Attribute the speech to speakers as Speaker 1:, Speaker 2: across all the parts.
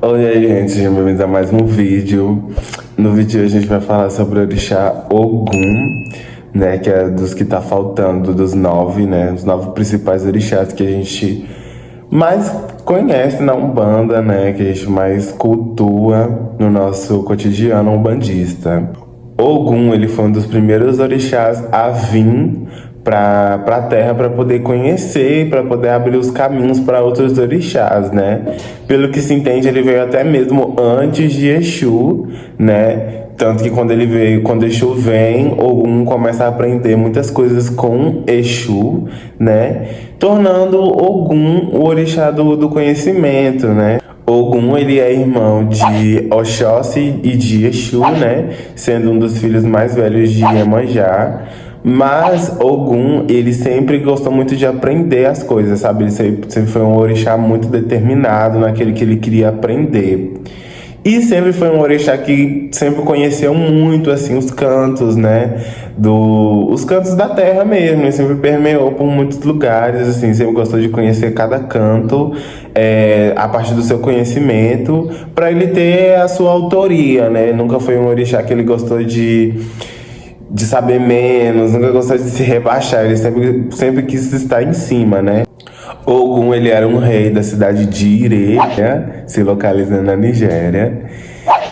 Speaker 1: Oi aí, gente, sejam bem-vindos a mais um vídeo. No vídeo de hoje a gente vai falar sobre o orixá Ogum, né, que é dos que tá faltando, dos 9, né, os 9 principais orixás que a gente mais conhece na Umbanda, né, que a gente mais cultua no nosso cotidiano umbandista. Ogum, ele foi um dos primeiros orixás a vir para a Terra para poder conhecer, para poder abrir os caminhos para outros orixás, né? Pelo que se entende, ele veio até mesmo antes de Exu, né? Tanto que quando ele veio, quando Exu vem, Ogum começa a aprender muitas coisas com Exu, né? Tornando Ogum o orixá do conhecimento, né? Ogum, ele é irmão de Oxóssi e de Exu, né? Sendo um dos filhos mais velhos de Iemanjá. Mas Ogum, ele sempre gostou muito de aprender as coisas, sabe? Ele sempre foi um orixá muito determinado naquele que ele queria aprender. E sempre foi um orixá que sempre conheceu muito, assim, os cantos, né? Os cantos da terra mesmo. Ele sempre permeou por muitos lugares, assim. Sempre gostou de conhecer cada canto, a partir do seu conhecimento, para ele ter a sua autoria, né? Nunca foi um orixá que ele gostou de saber menos, nunca gostou de se rebaixar. Ele sempre quis estar em cima, né? Ogum, ele era um rei da cidade de Ire, né? Se localizando na Nigéria.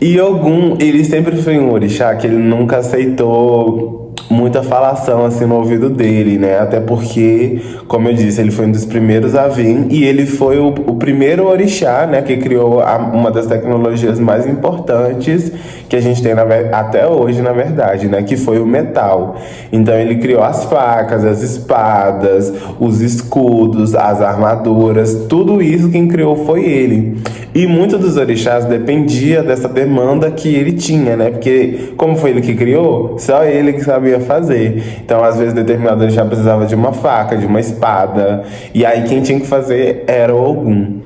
Speaker 1: E Ogum, ele sempre foi um orixá que ele nunca aceitou muita falação assim no ouvido dele, né? Até porque, como eu disse, ele foi um dos primeiros a vir e ele foi o primeiro orixá, né, que criou uma das tecnologias mais importantes que a gente tem até hoje, na verdade, né, que foi o metal. Então ele criou as facas, as espadas, os escudos, as armaduras, tudo isso quem criou foi ele. E muitos dos orixás dependia dessa demanda que ele tinha, né? Porque como foi ele que criou, só ele que sabia fazer. Então, às vezes, determinado orixá precisava de uma faca, de uma espada. E aí quem tinha que fazer era o Ogum.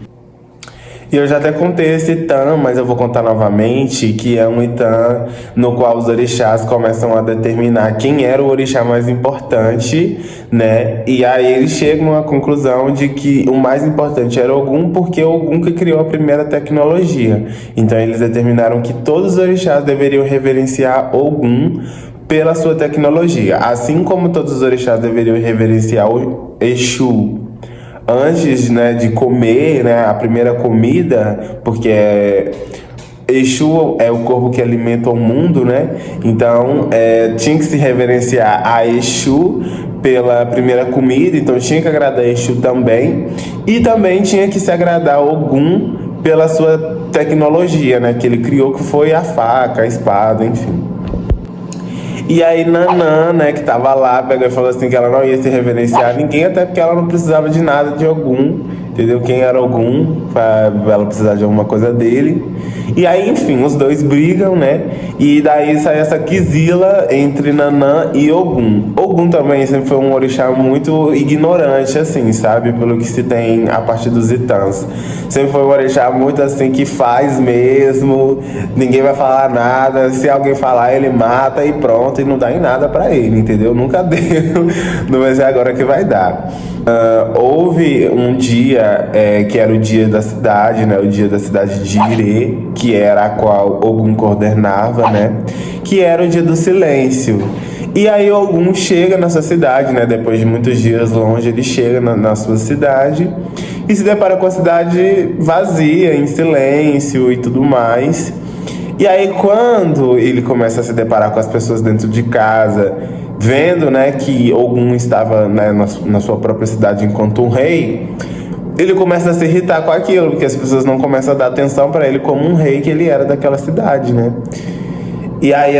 Speaker 1: E eu já até contei esse Itam, mas eu vou contar novamente, que é um Itam no qual os orixás começam a determinar quem era o orixá mais importante, né? E aí eles chegam à conclusão de que o mais importante era Ogum, porque Ogum que criou a primeira tecnologia. Então eles determinaram que todos os orixás deveriam reverenciar Ogum pela sua tecnologia. Assim como todos os orixás deveriam reverenciar o Exu antes, né, de comer, né, a primeira comida, porque Exu é o corpo que alimenta o mundo, né? Então tinha que se reverenciar a Exu pela primeira comida, então tinha que agradar a Exu também, e também tinha que se agradar a Ogum pela sua tecnologia, né, que ele criou, que foi a faca, a espada, enfim. E aí Nanã, né, que tava lá, pegou e falou assim que ela não ia se reverenciar a ninguém, até porque ela não precisava de nada de Ogum, entendeu? Quem era Ogum, pra ela precisar de alguma coisa dele. E aí, enfim, os dois brigam, né? E daí sai essa quizila entre Nanã e Ogum. Ogum também sempre foi um orixá muito ignorante, assim, sabe? Pelo que se tem a partir dos Itãs. Sempre foi um orixá muito assim, que faz mesmo, ninguém vai falar nada, se alguém falar ele mata e pronto, e não dá em nada pra ele, entendeu? Nunca deu, não vai ser agora que vai dar. Houve um dia que era o dia da cidade, né? O dia da cidade de Ire, que era a qual Ogum coordenava, né? Que era o dia do silêncio. E aí Ogum chega nessa cidade, né? Depois de muitos dias longe, ele chega na sua cidade e se depara com a cidade vazia, em silêncio e tudo mais. E aí quando ele começa a se deparar com as pessoas dentro de casa, vendo, né, que Ogum estava, né, na sua própria cidade enquanto um rei, ele começa a se irritar com aquilo, porque as pessoas não começam a dar atenção para ele como um rei que ele era daquela cidade, né? E aí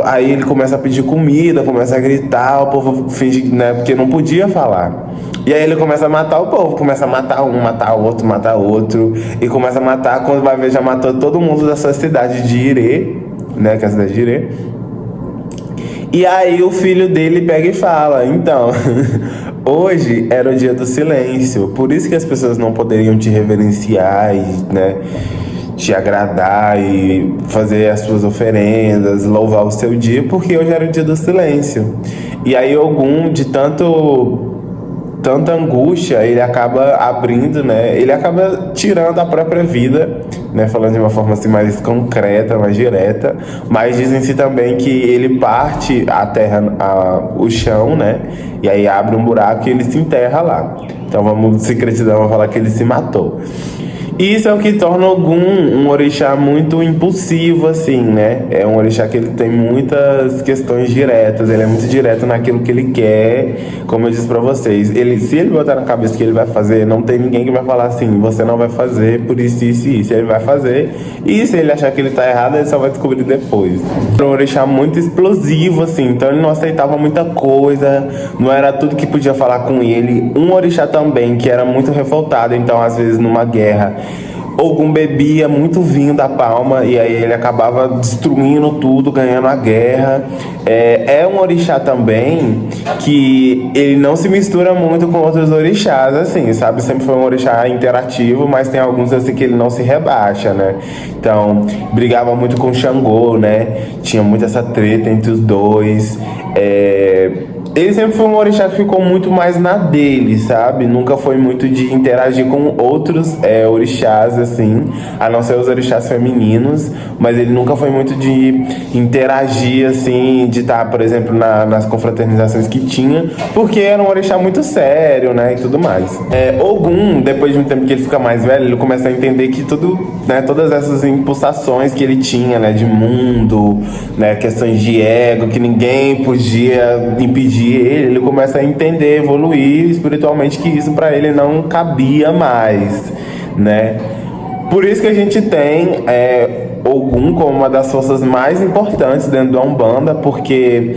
Speaker 1: aí ele começa a pedir comida, começa a gritar, o povo finge, né, porque não podia falar. E aí ele começa a matar o povo, começa a matar um, matar outro, e começa a matar, quando vai ver, já matou todo mundo da sua cidade de Ire, né, que é a cidade de Ire. E aí o filho dele pega e fala, então, hoje era o dia do silêncio, por isso que as pessoas não poderiam te reverenciar e, né, te agradar e fazer as suas oferendas, louvar o seu dia, porque hoje era o dia do silêncio. E aí Ogum, de tanto tanta angústia, ele acaba abrindo, né? Ele acaba tirando a própria vida, né? Falando de uma forma assim mais concreta, mais direta. Mas dizem-se também que ele parte a terra, o chão, né? E aí abre um buraco e ele se enterra lá. Então vamos secretizar, vamos falar que ele se matou. E isso é o que torna Ogum um orixá muito impulsivo, assim, né? É um orixá que ele tem muitas questões diretas, ele é muito direto naquilo que ele quer, como eu disse pra vocês. Se ele botar na cabeça que ele vai fazer, não tem ninguém que vai falar assim, você não vai fazer por isso, isso e isso. Ele vai fazer, e se ele achar que ele tá errado, ele só vai descobrir depois. Era um orixá muito explosivo, assim, então ele não aceitava muita coisa, não era tudo que podia falar com ele. Um orixá também, que era muito revoltado, então às vezes numa guerra, Ogum bebia muito vinho da palma e aí ele acabava destruindo tudo, ganhando a guerra. É um orixá também que ele não se mistura muito com outros orixás, assim, sabe? Sempre foi um orixá interativo, mas tem alguns assim que ele não se rebaixa, né? Então, brigava muito com Xangô, né? Tinha muito essa treta entre os dois. Ele sempre foi um orixá que ficou muito mais na dele, sabe? Nunca foi muito de interagir com outros orixás, assim, a não ser os orixás femininos, mas ele nunca foi muito de interagir, assim, de estar, por exemplo, nas confraternizações que tinha, porque era um orixá muito sério, né, e tudo mais. Ogum, depois de um tempo que ele fica mais velho, ele começa a entender que tudo, né, todas essas impulsações que ele tinha, né, de mundo, né, questões de ego, que ninguém podia impedir ele começa a entender, evoluir espiritualmente, que isso para ele não cabia mais, né? Por isso que a gente tem Ogum como uma das forças mais importantes dentro da Umbanda, porque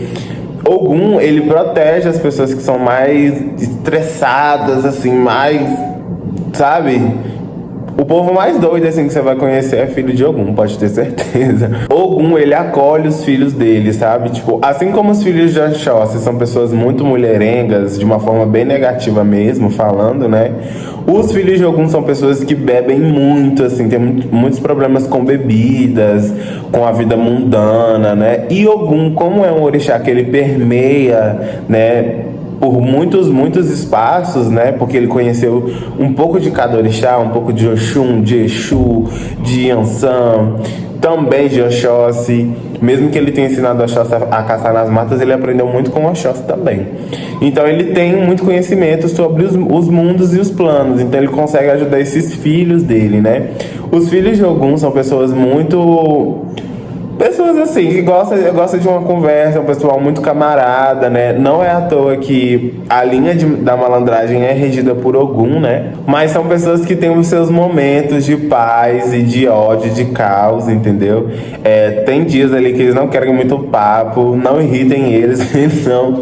Speaker 1: Ogum, ele protege as pessoas que são mais estressadas, assim, mais, sabe? O povo mais doido, assim, que você vai conhecer é filho de Ogum, pode ter certeza. Ogum, ele acolhe os filhos dele, sabe? Tipo, assim como os filhos de Oxóssi são pessoas muito mulherengas, de uma forma bem negativa mesmo, falando, né? Os filhos de Ogum são pessoas que bebem muito, assim, tem muitos problemas com bebidas, com a vida mundana, né? E Ogum, como é um orixá que ele permeia, né, por muitos espaços, né? Porque ele conheceu um pouco de cada orixá, um pouco de Oxum, de Exu, de Yansan, também de Oxóssi. Mesmo que ele tenha ensinado Oxóssi a caçar nas matas, ele aprendeu muito com Oxóssi também. Então ele tem muito conhecimento sobre os mundos e os planos. Então ele consegue ajudar esses filhos dele, né? Os filhos de Ogum são pessoas assim, que gosta de uma conversa, um pessoal muito camarada, né? Não é à toa que a linha da malandragem é regida por Ogum, né? Mas são pessoas que têm os seus momentos de paz e de ódio, de caos, entendeu? Tem dias ali que eles não querem muito papo, não irritem eles, eles não,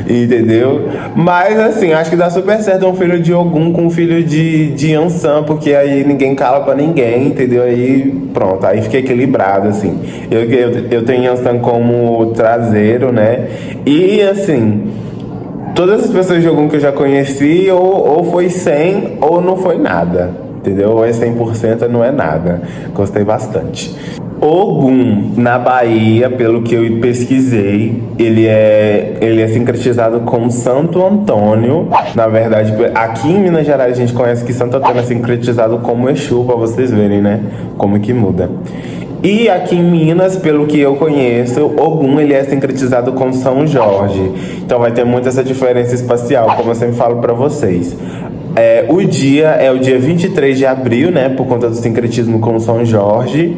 Speaker 1: entendeu? Mas assim, acho que dá super certo um filho de Ogum com um filho de Yansan, porque aí ninguém cala pra ninguém, entendeu? Aí pronto, aí fica equilibrado, assim. Eu tenho Yansan como traseiro, né? E assim, todas as pessoas de Ogum que eu já conheci, ou foi 100 ou não foi nada, entendeu? Ou é 100% ou não é nada. Gostei bastante. Ogum, na Bahia, pelo que eu pesquisei, ele é sincretizado com Santo Antônio. Na verdade, aqui em Minas Gerais a gente conhece que Santo Antônio é sincretizado como Exu, pra vocês verem, né? Como que muda. E aqui em Minas, pelo que eu conheço, Ogum, ele é sincretizado com São Jorge. Então vai ter muito essa diferença espacial, como eu sempre falo pra vocês. O dia é o dia 23 de abril, né? Por conta do sincretismo com São Jorge.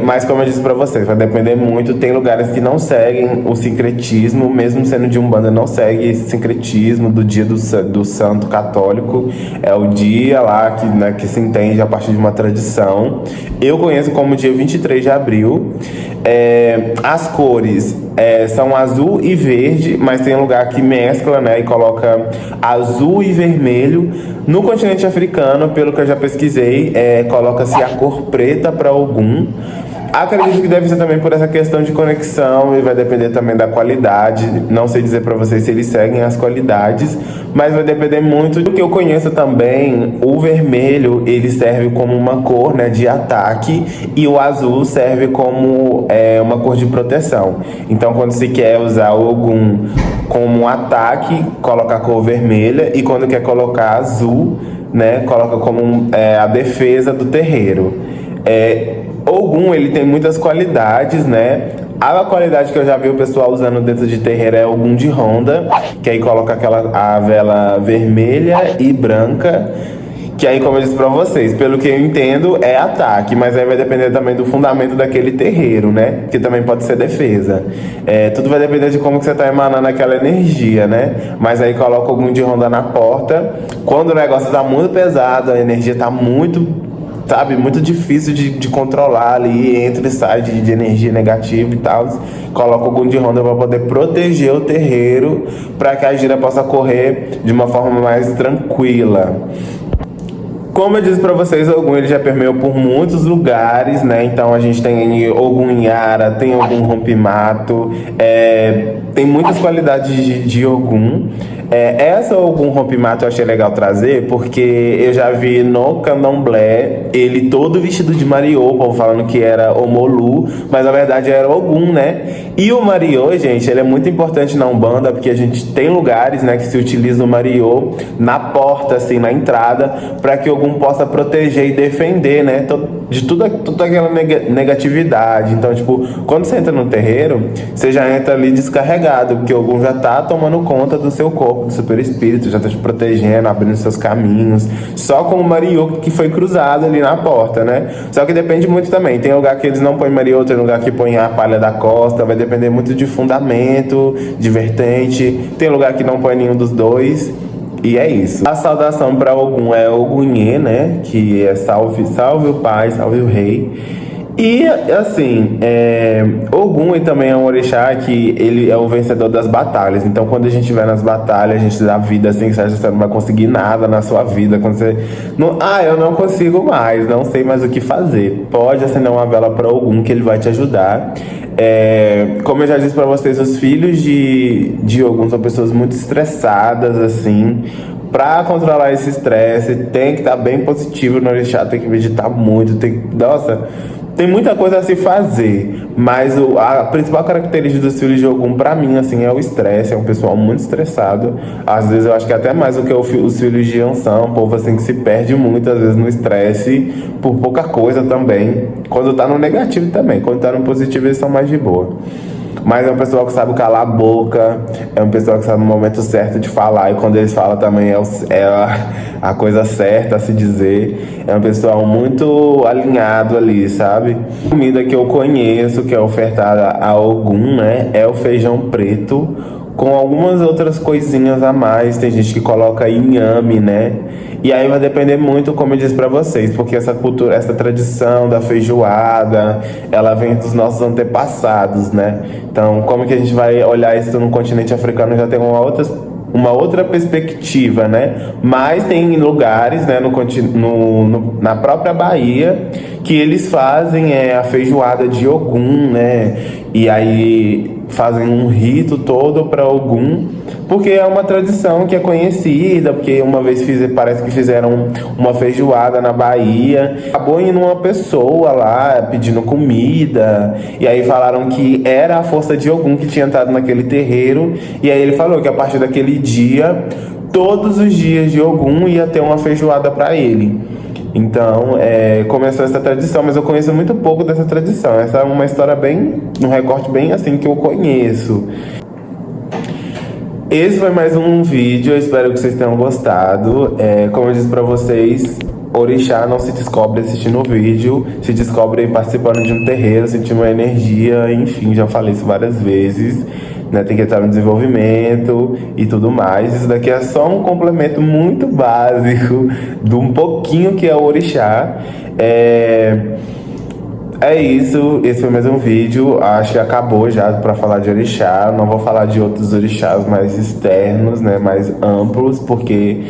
Speaker 1: Mas como eu disse pra vocês, vai depender muito. Tem lugares que não seguem o sincretismo, mesmo sendo de Umbanda, não segue esse sincretismo do dia do santo católico. É o dia lá que se entende a partir de uma tradição. Eu conheço como dia 23 de abril. As cores são azul e verde, mas tem lugar que mescla, né, e coloca azul e vermelho. No continente africano, pelo que eu já pesquisei, coloca-se a cor preta para Ogum. Acredito que deve ser também por essa questão de conexão e vai depender também da qualidade. Não sei dizer pra vocês se eles seguem as qualidades, mas vai depender muito do que eu conheço também. O vermelho, ele serve como uma cor, né, de ataque, e o azul serve como uma cor de proteção. Então, quando se quer usar o Ogum como um ataque, coloca a cor vermelha, e quando quer colocar azul, né, coloca como a defesa do terreiro. Ogum, ele tem muitas qualidades, né? A qualidade que eu já vi o pessoal usando dentro de terreiro é Ogum de Ronda, que aí coloca a vela vermelha e branca, que aí, como eu disse pra vocês, pelo que eu entendo, é ataque, mas aí vai depender também do fundamento daquele terreiro, né? Que também pode ser defesa. Tudo vai depender de como que você tá emanando aquela energia, né? Mas aí coloca Ogum de Ronda na porta. Quando o negócio tá muito pesado, a energia tá muito, sabe, muito difícil de controlar ali, entra e sai de energia negativa e tal, coloca Ogum de Ronda para poder proteger o terreiro, para que a gira possa correr de uma forma mais tranquila. Como eu disse pra vocês, o Ogum ele já permeou por muitos lugares, né? Então a gente tem Ogum Yara, tem Ogum Rompimato, tem muitas qualidades de Ogum. Essa Ogum Rompimato eu achei legal trazer, porque eu já vi no Candomblé ele todo vestido de Mariô, o povo falando que era Omolu, mas na verdade era Ogum, né? E o Mariô, gente, ele é muito importante na Umbanda, porque a gente tem lugares, né, que se utiliza o Mariô na porta, assim, na entrada, para que Ogum possa proteger e defender, né, de toda aquela negatividade. Então, tipo, quando você entra no terreiro, você já entra ali descarregado, porque Ogum já tá tomando conta do seu corpo, do seu perispírito, já tá te protegendo, abrindo seus caminhos, só com o Mariô que foi cruzado ali na porta, né? Só que depende muito também, tem lugar que eles não põem Mariô, tem lugar que põe a palha da costa, vai depender muito de fundamento, de vertente, tem lugar que não põe nenhum dos dois. E é isso. A saudação para Ogum é Ogunhê, né? Que é salve, salve o pai, salve o rei. E assim, Ogum também é um orixá que ele é o vencedor das batalhas. Então quando a gente vai nas batalhas, a gente dá vida assim, você não vai conseguir nada na sua vida. Quando você não, eu não consigo mais, não sei mais o que fazer, pode acender uma vela para Ogum que ele vai te ajudar. Como eu já disse para vocês, os filhos de Ogum são pessoas muito estressadas, assim. Pra controlar esse estresse, tem que estar bem positivo no orixá, tem que meditar muito, tem muita coisa a se fazer, mas a principal característica dos filhos de Ogum, pra mim, assim, é o estresse. É um pessoal muito estressado. Às vezes eu acho que até mais do que os filhos de Ansan, um povo assim que se perde muito, às vezes, no estresse, por pouca coisa também. Quando tá no negativo também, quando tá no positivo eles são mais de boa. Mas é um pessoal que sabe calar a boca, é um pessoal que sabe o momento certo de falar, e quando eles falam também é a coisa certa a se dizer. É um pessoal muito alinhado ali, sabe? A comida que eu conheço, que é ofertada a Ogum, né, é o feijão preto, com algumas outras coisinhas a mais. Tem gente que coloca inhame, né? E aí vai depender muito, como eu disse pra vocês, porque essa cultura, essa tradição da feijoada, ela vem dos nossos antepassados, né? Então, como que a gente vai olhar isso no continente africano, já tem uma outra perspectiva, né? Mas tem lugares, né, na própria Bahia, que eles fazem a feijoada de Ogum, né? E aí fazem um rito todo para Ogum, porque é uma tradição que é conhecida, porque uma vez parece que fizeram uma feijoada na Bahia, acabou indo uma pessoa lá pedindo comida, e aí falaram que era a força de Ogum que tinha entrado naquele terreiro, e aí ele falou que a partir daquele dia, todos os dias de Ogum ia ter uma feijoada para ele. Então, começou essa tradição, mas eu conheço muito pouco dessa tradição. Essa é uma história um recorte bem assim que eu conheço. Esse foi mais um vídeo, eu espero que vocês tenham gostado. Como eu disse pra vocês, orixá não se descobre assistindo o vídeo, se descobre participando de um terreiro, sentindo uma energia, enfim, já falei isso várias vezes. Né, tem que entrar no desenvolvimento e tudo mais. Isso daqui é só um complemento muito básico de um pouquinho que é o orixá. É isso, esse foi mais um vídeo. Acho que acabou já para falar de orixá. Não vou falar de outros orixás mais externos, né, mais amplos, porque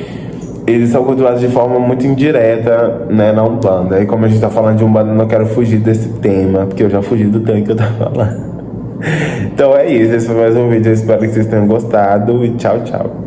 Speaker 1: eles são cultuados de forma muito indireta, né, na Umbanda. E como a gente tá falando de Umbanda, eu não quero fugir desse tema, porque eu já fugi do tema que eu tava falando. Então é isso, esse foi mais um vídeo, eu espero que vocês tenham gostado e tchau, tchau.